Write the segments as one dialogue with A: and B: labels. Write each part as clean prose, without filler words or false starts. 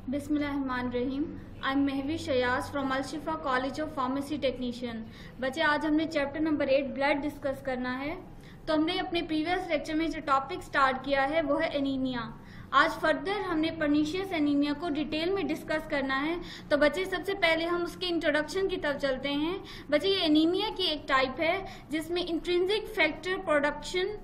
A: बिस्मिल्लाहिर्रहमानिर्रहीम। I am Mahvi शयाज from Al Shifa college of pharmacy technician. बच्चे, आज हमने चैप्टर नंबर 8 ब्लड डिस्कस करना है। तो हमने अपने प्रीवियस लेक्चर में जो टॉपिक स्टार्ट किया है वो है एनीमिया। आज फर्दर हमने पर्नीशियस एनीमिया को डिटेल में डिस्कस करना है। तो बच्चे, सबसे पहले हम उसके इंट्रोडक्शन की तरफ चलते हैं। बच्चे, ये एनीमिया की एक टाइप है जिसमें इंट्रिंसिक फैक्टर प्रोडक्शन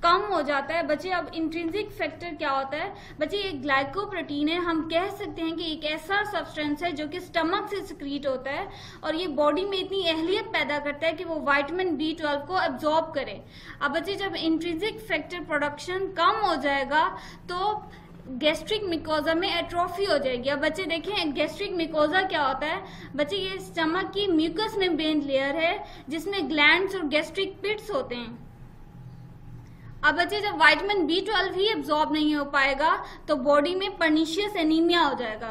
A: कम हो जाता है। बच्चे, अब इंट्रिंसिक फैक्टर क्या होता है? बच्चे, ये ग्लाइकोप्रोटीन है। हम कह सकते हैं कि एक ऐसा सब्सटेंस है जो कि स्टमक से सिक्रीट होता है और ये बॉडी में इतनी अहलियत पैदा करता है कि वो विटामिन B12 को एब्जॉर्ब करे। अब बच्चे, जब इंट्रिंसिक फैक्टर प्रोडक्शन कम हो जाएगा तो गैस्ट्रिक मिकोजा में एट्रोफी हो जाएगी। अब बच्चे देखें, गैस्ट्रिक मिकोजा क्या होता है? बच्चे, ये स्टमक की म्यूकस मेम्ब्रेन लेयर है जिसमें ग्लैंड्स और गैस्ट्रिक पिट्स होते हैं। अब बच्चे, जब विटामिन B12 ही एब्जॉर्ब नहीं हो पाएगा तो बॉडी में पर्नीशियस एनीमिया हो जाएगा।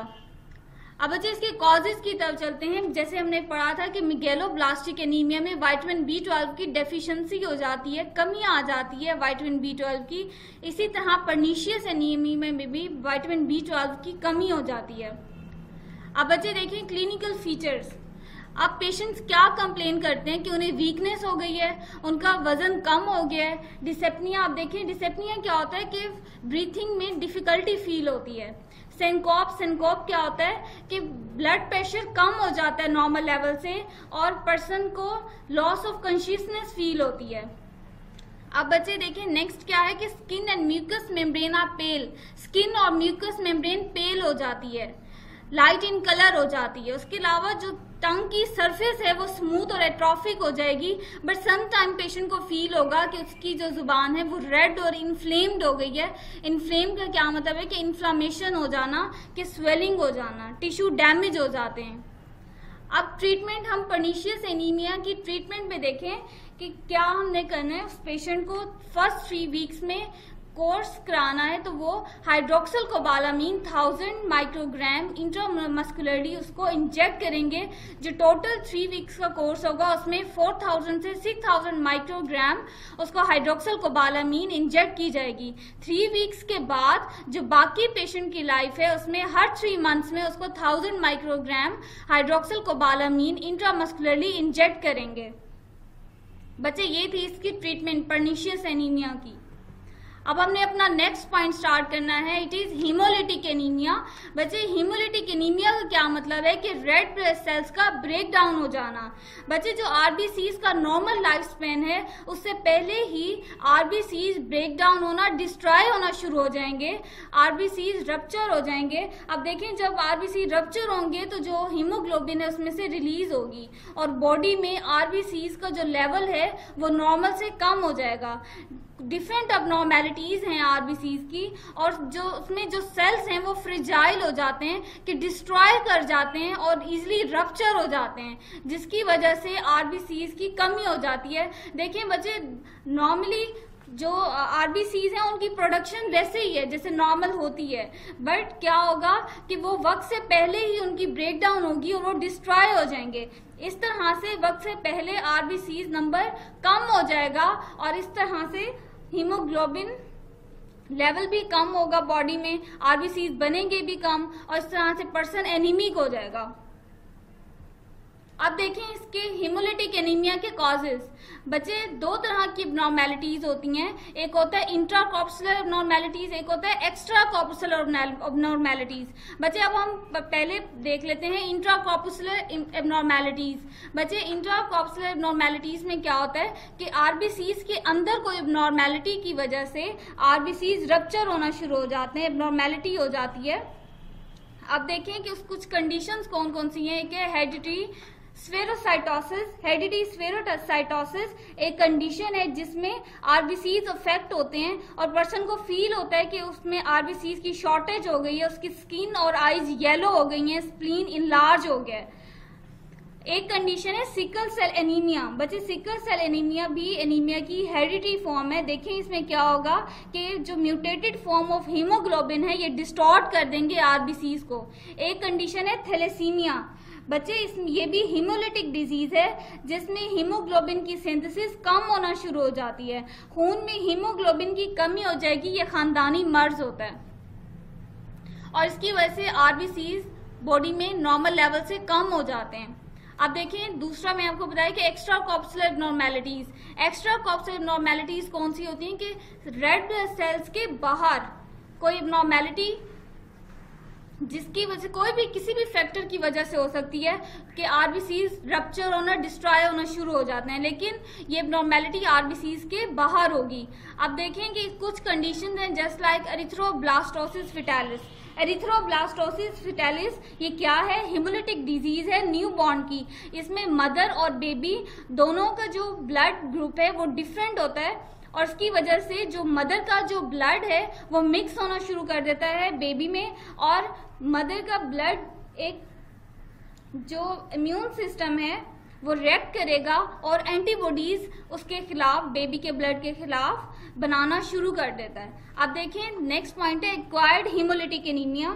A: अब बच्चे, इसके कॉजेज की तरफ चलते हैं। जैसे हमने पढ़ा था कि मेगैलोब्लास्टिक एनीमिया में विटामिन B12 की डेफिशिएंसी हो जाती है, कमी आ जाती है विटामिन B12 की। इसी तरह पर्नीशियस एनीमिया में भी विटामिन B12 की कमी हो जाती है। अब बच्चे देखें क्लिनिकल फीचर्स। अब पेशेंट्स क्या कंप्लेन करते हैं कि उन्हें वीकनेस हो गई है, उनका वजन कम हो गया है। डिसेप्निया, आप देखें डिसेप्निया क्या होता है कि ब्रीथिंग में डिफिकल्टी फील होती है। सिनकोप क्या होता है कि ब्लड प्रेशर कम हो जाता है नॉर्मल लेवल से और पर्सन को लॉस ऑफ कॉन्शियसनेस फील होती है। अब बच्चे देखें नेक्स्ट क्या है कि skin and mucous membrane are pale. Skin और म्यूकस मेम्ब्रेन पेल हो जाती है, लाइट इन कलर हो जाती है। उसके अलावा जो टंग की सरफेस है वो स्मूथ और एट्रोफिक हो जाएगी। बट सम टाइम पेशेंट को फील होगा कि उसकी जो जुबान है वो रेड और इन्फ्लेम्ड हो गई है। इन्फ्लेम का क्या मतलब है कि इन्फ्लामेशन हो जाना, कि स्वेलिंग हो जाना, टिश्यू डैमेज हो जाते हैं। अब ट्रीटमेंट, हम पर्नीशियस एनीमिया की ट्रीटमेंट में देखें कि क्या हमने करना है। उस पेशेंट को फर्स्ट 3 वीक्स में कोर्स कराना है तो वो हाइड्रोक्सिल कोबालामीन 1000 माइक्रोग्राम इंट्रामस्कुलरली उसको इंजेक्ट करेंगे। जो टोटल 3 वीक्स का कोर्स होगा उसमें 4000 से 6000 माइक्रोग्राम उसको हाइड्रोक्सिल कोबालामीन इंजेक्ट की जाएगी। 3 वीक्स के बाद जो बाकी पेशेंट की लाइफ है उसमें हर 3 मंथ्स में उसको 1000 माइक्रोग्राम हाइड्रोक्सिल कोबालामीन इंट्रामस्कुलरली इंजेक्ट करेंगे। बच्चे, ये थी इसकी ट्रीटमेंट पर्नीशियस एनीमिया की। अब हमने अपना नेक्स्ट पॉइंट स्टार्ट करना है, इट इज हीमोलिटिक एनीमिया। बच्चे, हीमोलिटिक एनीमिया का क्या मतलब है कि रेड ब्लड सेल्स का ब्रेक डाउन हो जाना। बच्चे, जो आरबीसीज का नॉर्मल लाइफ स्पेन है उससे पहले ही आरबीसीज ब्रेक डाउन होना, डिस्ट्रॉय होना शुरू हो जाएंगे, आरबीसीज रप्चर हो जाएंगे। अब देखें, जब आरबीसी रप्चर होंगे तो जो हीमोग्लोबिन है उसमें से रिलीज होगी और बॉडी में आरबीसीज का जो लेवल है वो नॉर्मल से कम हो जाएगा। डिफरेंट अबनॉर्मेलिटीज हैं आरबीसीज की और जो उसमें जो सेल्स हैं वो फ्रिजाइल हो जाते हैं कि डिस्ट्रॉय कर जाते हैं और इजीली रप्चर हो जाते हैं, जिसकी वजह से आरबीसीज की कमी हो जाती है। देखिए बच्चे, नॉर्मली जो आरबीसीज हैं उनकी प्रोडक्शन वैसे ही है जैसे नॉर्मल होती है, बट क्या होगा कि वो वक्त से पहले ही उनकी ब्रेक डाउन होगी और वो डिस्ट्रॉय हो जाएंगे। इस तरह से वक्त से पहले आरबीसीज नंबर कम हो जाएगा और इस तरह से हीमोग्लोबिन लेवल भी कम होगा बॉडी में, आरबीसीज बनेंगे भी कम और इस तरह से पर्सन एनीमिक हो जाएगा। अब देखें इसके हीमोलिटिक एनीमिया के कॉजेज। बच्चे, 2 तरह की एबनॉर्मेलिटीज होती हैं, एक होता है इंट्राकॉर्पुलर एबनॉर्मेलिटीज, एक होता है एक्स्ट्रा कॉर्पुलर एबनॉर्मेलिटीज। बच्चे, अब हम पहले देख लेते हैं इंट्राकॉर्पुलर एबनॉर्मेलिटीज। बच्चे, इंट्राकॉर्पुलर एबनॉर्मेलिटीज में क्या होता है कि आरबीसीज के अंदर कोई एबनॉर्मेलिटी की वजह से आरबीसीज रप्चर होना शुरू हो जाते हैं, एबनॉर्मेलिटी हो जाती है। अब देखें कि कुछ कंडीशंस कौन कौन सी हैं। एक है हेरिडिटरी स्फेरोसाइटोसिस। हेरिडिटरी स्फेरोसाइटोसिस एक कंडीशन है जिसमें आरबीसीज अफेक्ट होते हैं और पर्सन को फील होता है कि उसमें आरबीसीज की शॉर्टेज हो गई है, उसकी स्किन और आईज येलो हो गई हैं, स्प्लीन इनलार्ज हो गया है। एक कंडीशन है सिकल सेल एनीमिया। बच्चे, सिकल सेल एनीमिया भी एनीमिया की हेरिडिटरी फॉर्म है। देखें इसमें क्या होगा कि जो म्यूटेटेड फॉर्म ऑफ हीमोग्लोबिन है ये डिस्टॉर्ट कर देंगे आरबीसीज को। एक कंडीशन है थैलेसीमिया। बच्चे, ये भी हीमोलिटिक डिजीज है जिसमें हीमोग्लोबिन की सिंथेसिस कम होना शुरू हो जाती है, खून में हीमोग्लोबिन की कमी हो जाएगी, ये खानदानी मर्ज होता है। और इसकी वजह से आरबीसीज बॉडी में नॉर्मल लेवल से कम हो जाते हैं। अब देखें दूसरा मैं आपको बताया कि एक्स्ट्रा कॉर्पसुलर एबनॉर्मेलिटीज कौन सी होती हैं कि रेड ब्लड सेल्स के बाहर कोई एबनॉर्मेलिटी जिसकी वजह से कोई भी किसी भी फैक्टर की वजह से हो सकती है कि आरबीसीज रप्चर होना डिस्ट्रॉय होना शुरू हो जाते हैं, लेकिन ये एबनॉर्मेलिटी आरबीसीज के बाहर होगी। अब देखें कि कुछ कंडीशन हैं just like erythroblastosis fetalis. Erythroblastosis fetalis ये क्या है? हिमोलिटिक डिजीज है न्यू बॉर्न की। इसमें मदर और बेबी दोनों का जो ब्लड ग्रुप है वो डिफरेंट होता है और इसकी वजह से जो मदर का जो ब्लड है वो मिक्स होना शुरू कर देता है बेबी में और मदर का ब्लड एक जो इम्यून सिस्टम है वो रिएक्ट करेगा और एंटीबॉडीज उसके खिलाफ बेबी के ब्लड के खिलाफ बनाना शुरू कर देता है। अब देखें नेक्स्ट पॉइंट है एक्वायर्ड हीमोलिटिक एनीमिया।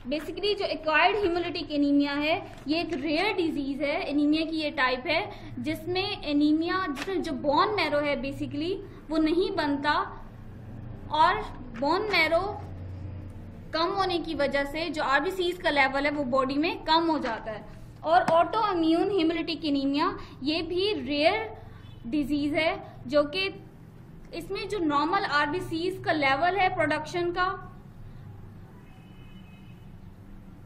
A: बेसिकली जो एक्वायर्ड हीमोलिटिक एनीमिया है ये एक रेयर डिजीज है, एनीमिया की ये टाइप है जिसमें जो बोन मैरो है बेसिकली वो नहीं बनता और बोन मैरो कम होने की वजह से जो आरबीसीज का लेवल है वो बॉडी में कम हो जाता है। और ऑटो इम्यून हीमोलिटिक एनीमिया ये भी रेयर डिजीज है जो कि इसमें जो नॉर्मल आरबीसीज का लेवल है प्रोडक्शन का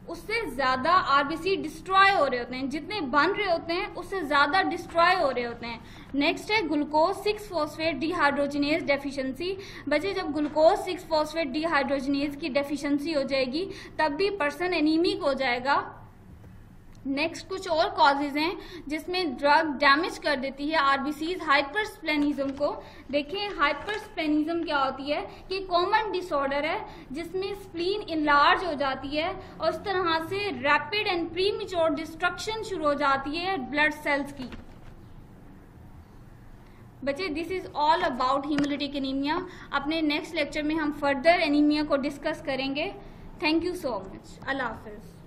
A: उससे ज्यादा आरबीसी डिस्ट्रॉय हो रहे होते हैं, जितने बन रहे होते हैं उससे ज्यादा डिस्ट्रॉय हो रहे होते हैं। नेक्स्ट है ग्लूकोज 6 फॉस्फेट डिहाइड्रोजिनेज डेफिशिएंसी। बच्चे जब ग्लूकोज 6 फॉस्फेट डिहाइड्रोजिनेज की डेफिशिएंसी हो जाएगी तब भी पर्सन एनीमिक हो जाएगा। नेक्स्ट कुछ और कॉजेज हैं जिसमें ड्रग डैमेज कर देती है आरबीसीज हाइपरस्प्लेनिज्म को। देखें हाइपरस्प्लेनिज्म क्या होती है कि कॉमन डिसऑर्डर है जिसमें स्प्लीन इनलार्ज हो जाती है और इस तरह से रैपिड एंड प्रीमेच्योर डिस्ट्रक्शन शुरू हो जाती है ब्लड सेल्स की। बच्चे this is all about haemolytic anaemia. अपने नेक्स्ट लेक्चर में हम फर्दर एनीमिया को डिस्कस करेंगे। Thank you so much. Allah Hafiz.